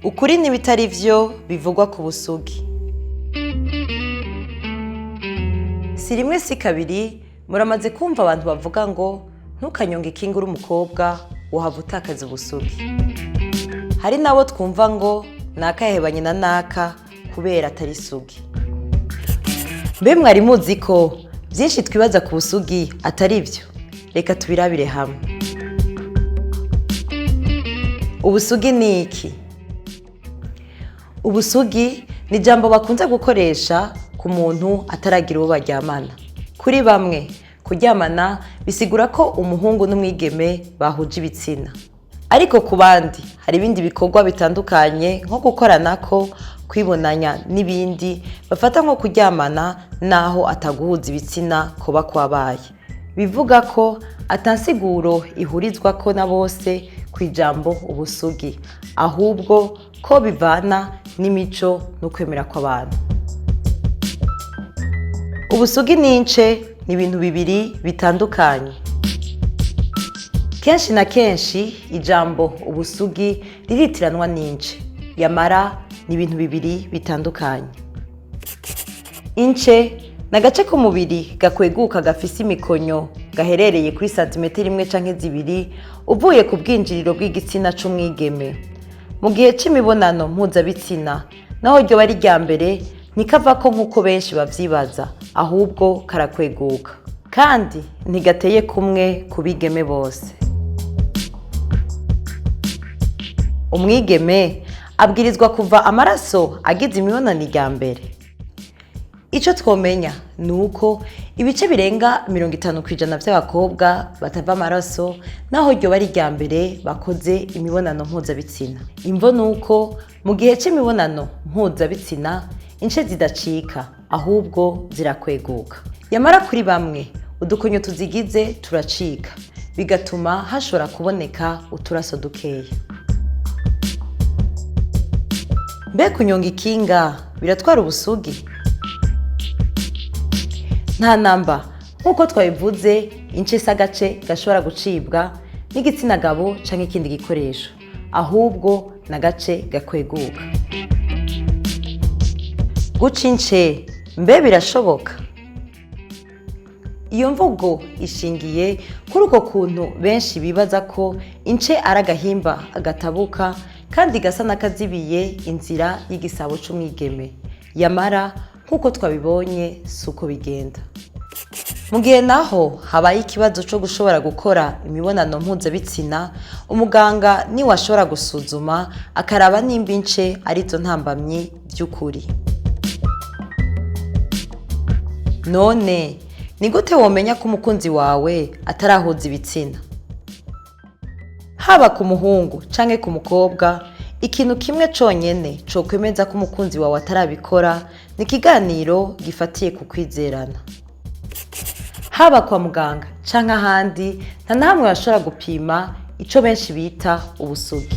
Ukuri n'ibitari vyo bivugwa ku busugi. Si rimwe si kabiri muramaze kumva abantu bavuga ngo ntukanyonge ikinga uri umukobwa wohava utakaza ubusugi. Hari nabo twumva ngo nakahebanye na naka kubera atari isugi. Mbe mwari muzi ko byinshi twibaza ku busugi atari vyo? Reka tubirabire hamwe. Ubusugi ni iki? Ubusugi ni ijambo bakunze gukoresha ku muntu ataragira uwo baryamana. Kuri bamwe kuryamana bisigura ko umuhungu n'umwigeme bahuje ibitsina. Ariko ku bandi hari ibindi bikorwa bitandukanye nko gukoranako, kwibonanya n'ibindi bafata nko kuryamana naho ataguhuza ibitsina kuba kwabaye. Bivuga ko atansiguro ihurizwako na bose kwijambo ubusugi, ahubwo ko bivana n'imico n'ukwemera kw'abantu. Ubusugi n'ince ni ibintu bibiri bitandukanye. Kenshi na kenshi ijambo ubusugi riritiranwa n'ince, yamara ni ibintu bibiri bitandukanye. Ince ni agace k'umubiri gakweguka gafise imikonyo gaherereye kuri santimetero 1 canke 2 uvuye ku bwinjiriro bw'igitsina c'umwigeme. Mu gihe c'imibonano mpuzabitsina naho ryo bari rya mbere ntikavako nk'uko benshi bavyibaza, ahubwo karakweguka kandi ntigateye kumwe ku bigeme bose. Umwigeme abwirizwa kuva amaraso agize imibonano irya mbere. Ico twomenya nuko ibice birenga 50% by'abakobwa batava amaraso naho ryo bari rya mbere bakoze imibonano mpuzabitsina. Imvo nuko mu gihe c'imibonano mpuzabitsina ince zidacika ahubwo zirakweguka. Yamara kuri bamwe udukonyo tuzigize turacika bigatuma hashobora kuboneka uturaso dukeya. Mbe kunyonga ikinga biratwara ubusugi? Nta namba, nkuko twabivuze ince s'agace gashobora gucibwa n'igitsina gabo canke ikindi gikoresho, ahubwo n'agace gakweguka. Guca ince mbe birashoboka? Iyo mvugo ishingiye kuri uko kuntu benshi bibaza ko ince ari agahimba agatabuka kandi gasa n'akazibiye inzira y'igisabo c'umwigeme. Yamara nkuko twabibonye suko bigenda. Mu gihe naho habaye ikibazo co gushobora gukora imibonano mpuzabitsina, umuganga niwe ashobora gusuzuma akaraba nimba ince arizo ntambamyi by'ukuri. None ni gute womenya ko umukunzi wawe atarahuza ibitsina? Haba ku muhungu canke ku mukobwa, ikintu kimwe conyene cokwemeza ko umukunzi wawe atarabikora ni ikiganiro gifatiye ku kwizerana. Haba kwa muganga canke ahandi nta nahamwe bashobora gupima ico benshi bita ubusugi.